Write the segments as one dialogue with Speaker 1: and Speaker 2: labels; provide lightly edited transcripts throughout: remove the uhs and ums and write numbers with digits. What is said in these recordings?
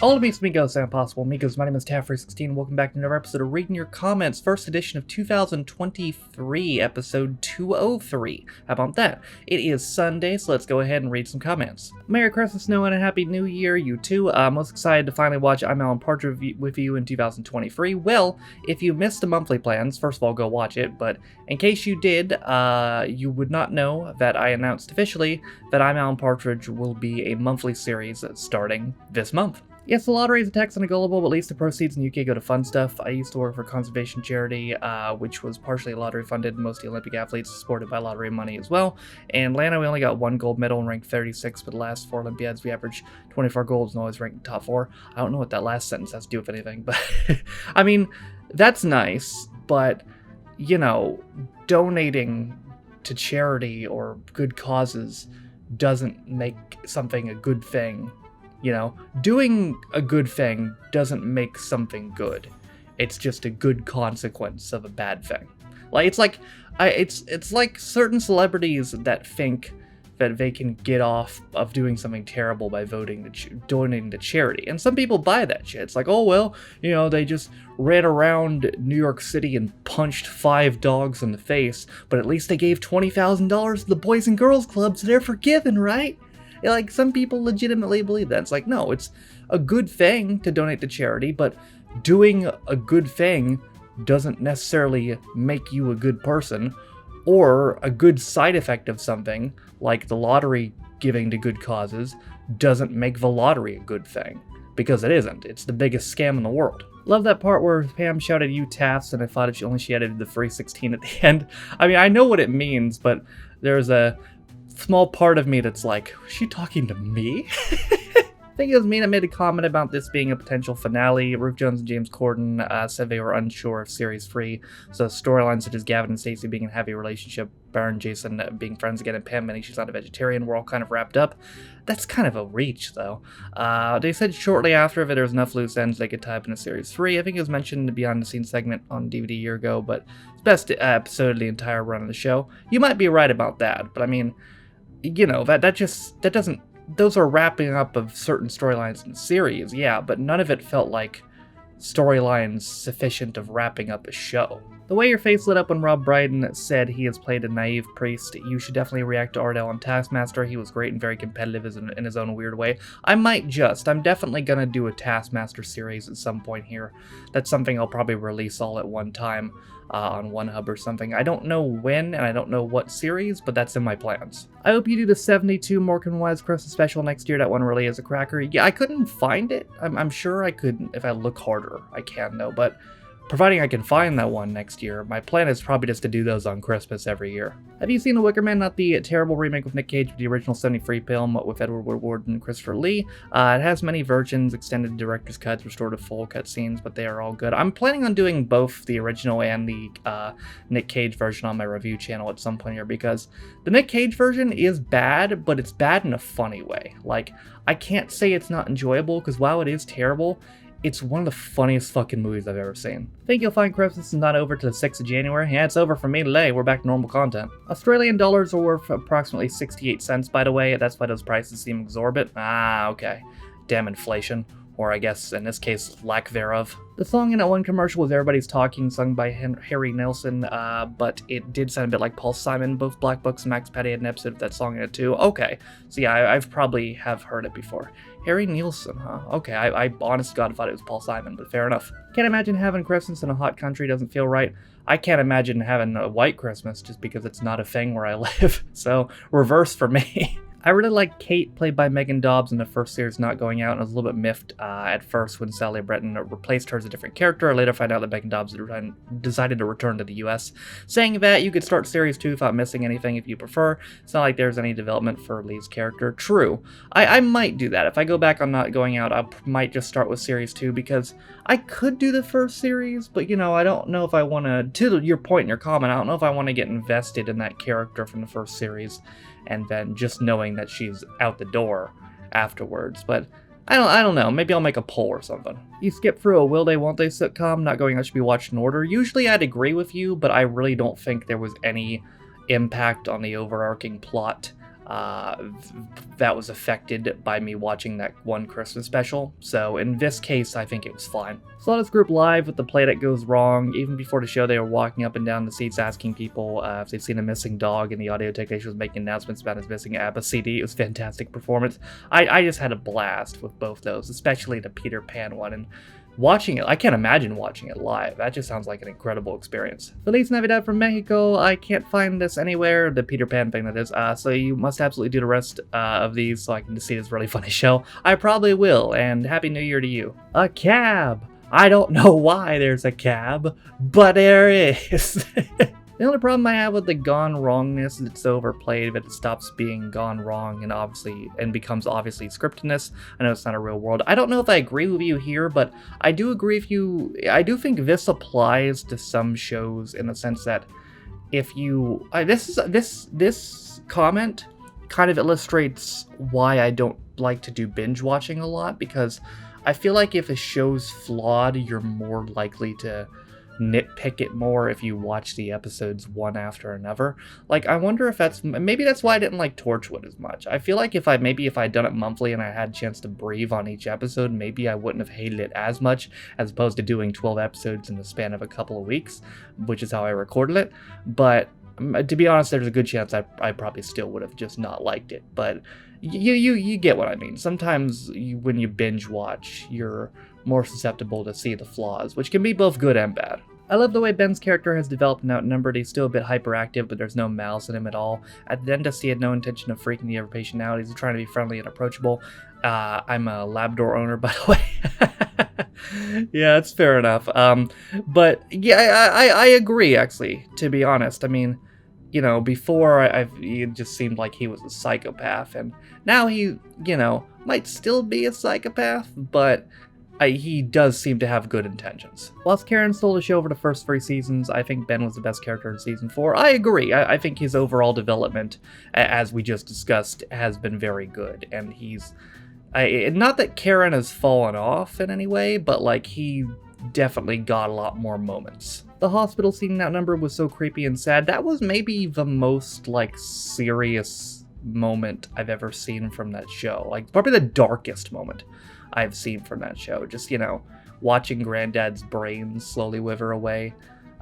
Speaker 1: Hello, Beats Migos and Impossible Amigos. My name is Taffrey16. Welcome back to another episode of Reading Your Comments, first edition of 2023, episode 203. How about that? It is Sunday, so let's go ahead and read some comments. Merry Christmas, Snow, and a Happy New Year, you too. I'm most excited to finally watch I'm Alan Partridge with you in 2023. Well, if you missed the monthly plans, first of all, go watch it, but in case you did, you would not know that I announced officially that I'm Alan Partridge will be a monthly series starting this month. Yes, the lottery is a tax on the gullible, but at least the proceeds in the UK go to fun stuff. I used to work for a conservation charity, which was partially lottery funded. Most of the Olympic athletes supported by lottery money as well. In Atlanta, we only got one gold medal and ranked 36 for the last 4 Olympiads. We averaged 24 golds and always ranked in the top 4. I don't know what that last sentence has to do with anything, but I mean, that's nice, but, you know, donating to charity or good causes doesn't make something a good thing. You know, doing a good thing doesn't make something good. It's just a good consequence of a bad thing. Like it's like certain celebrities that think that they can get off of doing something terrible by donating to charity. And some people buy that shit. It's like, oh well, you know, they just ran around New York City and punched 5 dogs in the face, but at least they gave $20,000 to the Boys and Girls Club, so they're forgiven, right? Like, some people legitimately believe that. It's like, no, it's a good thing to donate to charity, but doing a good thing doesn't necessarily make you a good person, or a good side effect of something, like the lottery giving to good causes, doesn't make the lottery a good thing. Because it isn't. It's the biggest scam in the world. Love that part where Pam shouted, "You Taffs," and I thought if she added the 316 at the end. I mean, I know what it means, but there's a small part of me that's like, was she talking to me? I think it was me that made a comment about this being a potential finale. Ruth Jones and James Corden said they were unsure of series 3, so storylines such as Gavin and Stacey being in a happy relationship, Baron and Jason being friends again, and Pam admitting she's not a vegetarian were all kind of wrapped up. That's kind of a reach, though. They said shortly after that there was enough loose ends they could tie up in a series 3. I think it was mentioned in the behind the scenes segment on DVD a year ago, but it's the best episode of the entire run of the show. You might be right about that, but I mean, you know, that doesn't, those are wrapping up of certain storylines in the series, yeah, but none of it felt like storylines sufficient of wrapping up a show. The way your face lit up when Rob Brydon said he has played a naive priest, you should definitely react to Ardell on Taskmaster. He was great and very competitive in his own weird way. I'm definitely gonna do a Taskmaster series at some point here. That's something I'll probably release all at one time on OneHub or something. I don't know when and I don't know what series, but that's in my plans. I hope you do the 72 Morgan Wise Christmas special next year. That one really is a cracker. Yeah, I couldn't find it. I'm sure I could if I look harder. I can though, but providing I can find that one next year, my plan is probably just to do those on Christmas every year. Have you seen The Wicker Man? Not the terrible remake with Nick Cage, but the original 73 film with Edward Woodward and Christopher Lee. It has many versions, extended director's cuts, restored to full cutscenes, but they are all good. I'm planning on doing both the original and the Nick Cage version on my review channel at some point here, because the Nick Cage version is bad, but it's bad in a funny way. Like, I can't say it's not enjoyable, because while it is terrible, it's one of the funniest fucking movies I've ever seen. Think you'll find Christmas is not over till the 6th of January? Yeah, it's over for me today. We're back to normal content. Australian dollars are worth approximately 68 cents, by the way. That's why those prices seem exorbitant. Ah, okay. Damn inflation. Or I guess, in this case, lack thereof. The song in that one commercial was Everybody's Talking, sung by Harry Nilsson, but it did sound a bit like Paul Simon. Both Black Books and Max Patty had an episode of that song in it too. Okay, so yeah, I've probably have heard it before. Harry Nilsson, huh? Okay, I honest to God thought it was Paul Simon, but fair enough. Can't imagine having Christmas in a hot country, doesn't feel right. I can't imagine having a white Christmas just because it's not a thing where I live, so reverse for me. I really like Kate, played by Megan Dobbs, in the first series not going out, and I was a little bit miffed at first when Sally Breton replaced her as a different character. I later find out that Megan Dobbs decided to return to the US, saying that you could start series 2 without missing anything if you prefer. It's not like there's any development for Lee's character. True. I might do that. If I go back on not going out, I might just start with series 2, because I could do the first series, but, you know, I don't know if I want to your point in your comment, I don't know if I want to get invested in that character from the first series, and then just knowing that she's out the door afterwards. But I don't know. Maybe I'll make a poll or something. You skip through a Will They Won't They sitcom, not going out should be watched in order. Usually I'd agree with you, but I really don't think there was any impact on the overarching plot that was affected by me watching that one Christmas special. So in this case, I think it was fine. Saw this group live with the play that goes wrong. Even before the show, they were walking up and down the seats asking people if they've seen a missing dog, and the audio technician was making announcements about his missing ABBA CD. It was a fantastic performance. I just had a blast with both those, especially the Peter Pan one. And watching it, I can't imagine watching it live. That just sounds like an incredible experience. Feliz Navidad from Mexico. I can't find this anywhere, the Peter Pan thing that is, so you must absolutely do the rest of these so I can see this really funny show. I probably will, and Happy New Year to you. A cab. I don't know why there's a cab, but there is. The only problem I have with the gone wrongness is it's so overplayed, but it stops being gone wrong and becomes obviously scriptedness. I know it's not a real world. I don't know if I agree with you here, but I do agree I do think this applies to some shows in the sense that if you, this comment kind of illustrates why I don't like to do binge watching a lot, because I feel like if a show's flawed, you're more likely to nitpick it more if you watch the episodes one after another. Like, I wonder if maybe that's why I didn't like Torchwood as much. I feel like if I'd done it monthly and I had a chance to breathe on each episode, maybe I wouldn't have hated it as much, as opposed to doing 12 episodes in the span of a couple of weeks, which is how I recorded it. But to be honest, there's a good chance I probably still would have just not liked it. But you get what I mean. Sometimes when you binge watch, you're more susceptible to see the flaws, which can be both good and bad. I love the way Ben's character has developed and outnumbered. He's still a bit hyperactive, but there's no malice in him at all. At the dentist, he had no intention of freaking the other patient out. He's trying to be friendly and approachable. I'm a Labrador owner, by the way. Yeah, that's fair enough. But yeah, I agree, actually, to be honest. I mean, you know, before it just seemed like he was a psychopath, and now he, might still be a psychopath, but he does seem to have good intentions. Whilst Karen stole the show for the first 3 seasons, I think Ben was the best character in season 4. I agree. I think his overall development, as we just discussed, has been very good, and not that Karen has fallen off in any way, but like he definitely got a lot more moments. The hospital scene in Outnumbered was so creepy and sad. That was maybe the most like serious moment I've ever seen from that show. Like probably the darkest moment I've seen from that show. Just, watching Granddad's brain slowly wither away,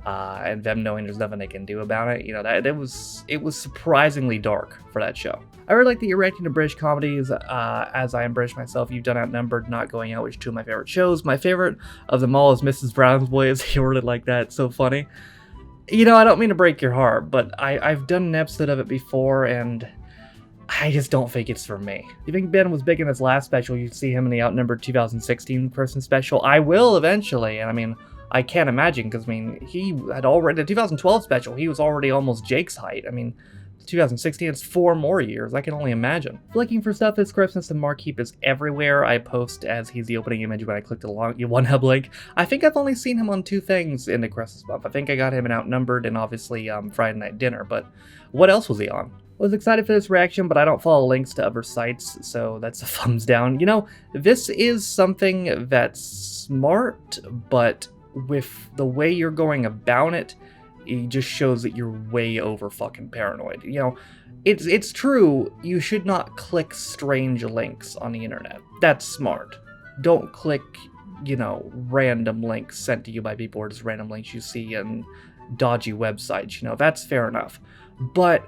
Speaker 1: and them knowing there's nothing they can do about it. It was surprisingly dark for that show. I really like that you're reacting to British comedies, as I am British myself. You've done Outnumbered, Not Going Out, which are 2 of my favorite shows. My favorite of them all is Mrs. Brown's Boys. You really like that. It's so funny. I don't mean to break your heart, but I've done an episode of it before, and I just don't think it's for me. You think Ben was big in his last special? You'd see him in the Outnumbered 2016 Christmas special. I will eventually, and I can't imagine, because he had already, the 2012 special, he was already almost Jake's height. 2016, it's 4 more years. I can only imagine. Flicking for stuff this Christmas, and Mark Heap is everywhere. I post as he's the opening image when I click the one hub link. I think I've only seen him on 2 things in the Christmas month. I think I got him in Outnumbered and obviously Friday Night Dinner, but what else was he on? Was excited for this reaction, but I don't follow links to other sites, so that's a thumbs down. This is something that's smart, but with the way you're going about it, it just shows that you're way over fucking paranoid. It's true, you should not click strange links on the internet. That's smart. Don't click, random links sent to you by people, or just random links you see on dodgy websites. That's fair enough. But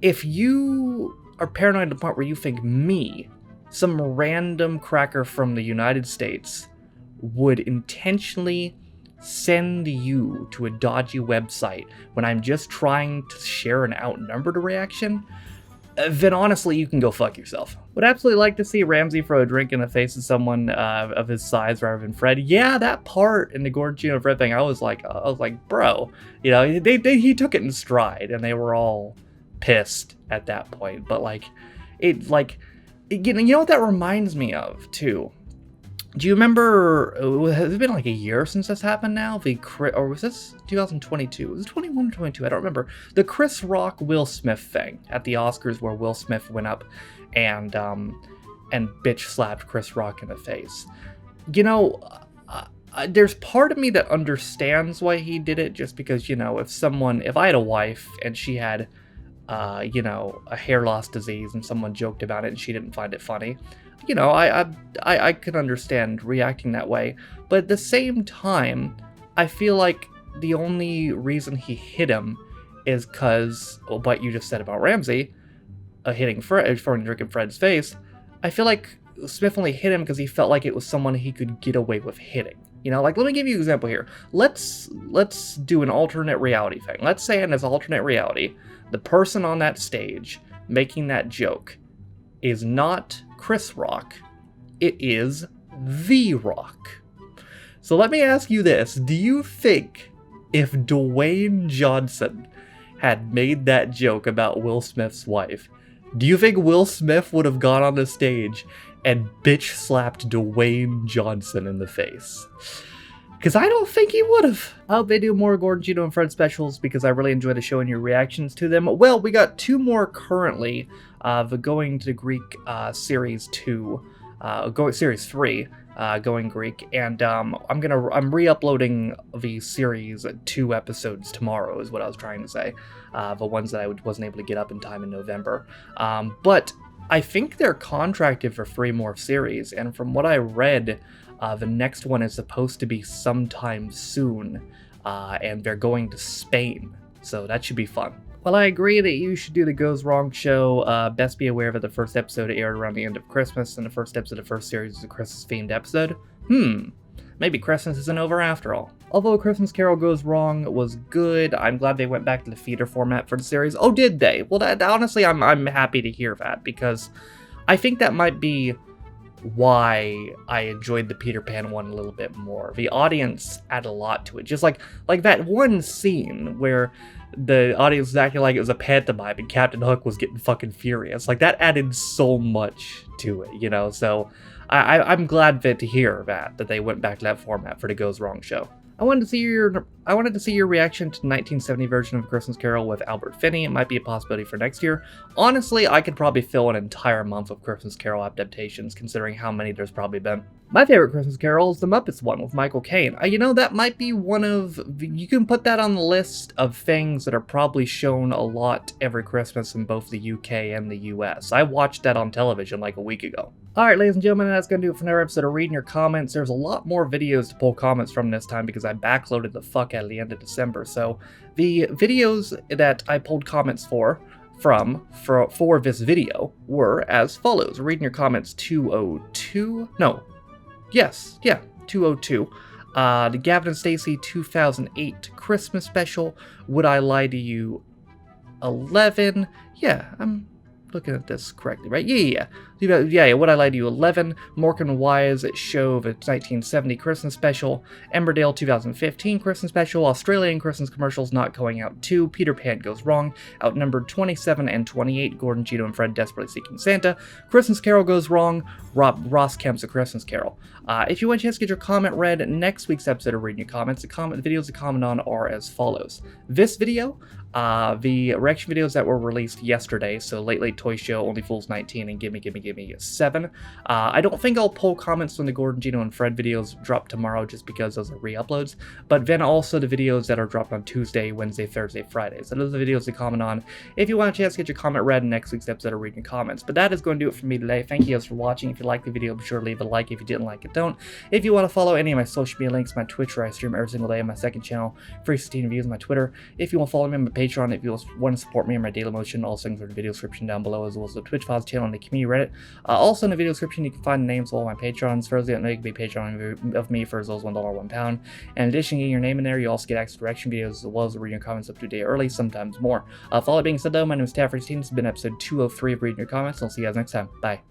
Speaker 1: if you are paranoid to the point where you think me, some random cracker from the United States, would intentionally send you to a dodgy website when I'm just trying to share an Outnumbered reaction, then honestly, you can go fuck yourself. Would absolutely like to see Ramsey throw a drink in the face of someone of his size rather than Fred. Yeah, that part in the Gordon Gino Fred thing, I was like, bro, he took it in stride, and they were all pissed at that point. But you know what that reminds me of too? Do you remember, has it been like a year since this happened now? Or was this 2022? Was it 21 or 22? I don't remember. The Chris Rock Will Smith thing at the Oscars, where Will Smith went up and bitch slapped Chris Rock in the face. There's part of me that understands why he did it, just because, if I had a wife and she had you know, a hair loss disease and someone joked about it and she didn't find it funny. You know, I could understand reacting that way, but at the same time, I feel like the only reason he hit him is because, well, what you just said about Ramsey, hitting Fred, drinking Fred's face. I feel like Smith only hit him because he felt like it was someone he could get away with hitting. You know, like, let me give you an example here. Let's do an alternate reality thing. Let's say in this alternate reality, the person on that stage making that joke is not Chris Rock, it is The Rock. So let me ask you this. Do you think if Dwayne Johnson had made that joke about Will Smith's wife, do you think Will Smith would have gone on the stage and bitch slapped Dwayne Johnson in the face? Because I don't think he would have. I hope they do more Gordon, Gino, and Fred specials because I really enjoy the show and your reactions to them. Well, we got 2 more currently. The Going to Greek Series 2, Series 3, Going Greek, and I'm re-uploading the Series 2 episodes tomorrow is what I was trying to say. The ones that I wasn't able to get up in time in November. But I think they're contracted for 3 more series, and from what I read, the next one is supposed to be sometime soon, and they're going to Spain, so that should be fun. While I agree that you should do the Goes Wrong show, best be aware that the first episode aired around the end of Christmas, and the first episode of the first series is a Christmas-themed episode. Maybe Christmas isn't over after all. Although Christmas Carol Goes Wrong was good, I'm glad they went back to the feeder format for the series. Oh, did they? Well, honestly, I'm happy to hear that, because I think that might be why I enjoyed the Peter Pan one a little bit more. The audience added a lot to it. Just like that one scene where the audience was acting like it was a pantomime and Captain Hook was getting fucking furious. Like, that added so much to it, you know? So I'm glad to hear that they went back to that format for the Goes Wrong show. I wanted to see your reaction to the 1970 version of Christmas Carol with Albert Finney. It might be a possibility for next year. Honestly, I could probably fill an entire month of Christmas Carol adaptations, considering how many there's probably been. My favorite Christmas Carol is the Muppets one with Michael Caine. You know, that might be one of... You can put that on the list of things that are probably shown a lot every Christmas in both the UK and the US. I watched that on television like a week ago. Alright, ladies and gentlemen, that's going to do it for another episode of Reading Your Comments. There's a lot more videos to pull comments from this time because I backloaded the fuck out of the end of December. So the videos that I pulled comments for this video were as follows. Reading Your Comments 202. No. Yes. Yeah. 202. The Gavin and Stacey 2008 Christmas special. Would I Lie to You 11. Yeah, I'm looking at this correctly, right? Yeah. Would I Lie to You 11, Mork and Wise show the 1970 Christmas special, Emberdale 2015 Christmas special, Australian Christmas commercials not going out 2, Peter Pan Goes Wrong, Outnumbered 27 and 28, Gordon, Gino, and Fred Desperately Seeking Santa, Christmas Carol Goes Wrong, Ross Kemp's A Christmas Carol. If you want a chance to get your comment read in next week's episode of Reading Your Comments, the videos to comment on are as follows. This video, the reaction videos that were released yesterday, so Late Late Toy Show, Only Fools 19, and Gimme 7. I don't think I'll pull comments from the Gordon, Gino, and Fred videos drop tomorrow just because those are re-uploads, but then also the videos that are dropped on Tuesday, Wednesday, Thursday, Friday. So those are the videos to comment on if you want a chance to get your comment read in next week's episode of Reading Your Comments. But that is going to do it for me today. Thank you guys for watching. If you liked the video, be sure to leave a like. If you didn't like it, don't. If you want to follow any of my social media links, my Twitch, where I stream every single day, and my second channel, Free 16 Reviews, my Twitter. If you want to follow me on my Patreon, if you want to support me in my daily motion, all things are in the video description down below, as well as the Twitch Files channel and the community Reddit. Also in the video description, you can find the names of all my Patrons. For those that know, you can be a Patreon of me for as low as $1 £1. In addition to getting your name in there, you also get access to reaction videos as well as reading your comments up to a day early, sometimes more. For all that being said though, my name is Taffy16. This has been episode 203 of Reading Your Comments. I'll see you guys next time. Bye.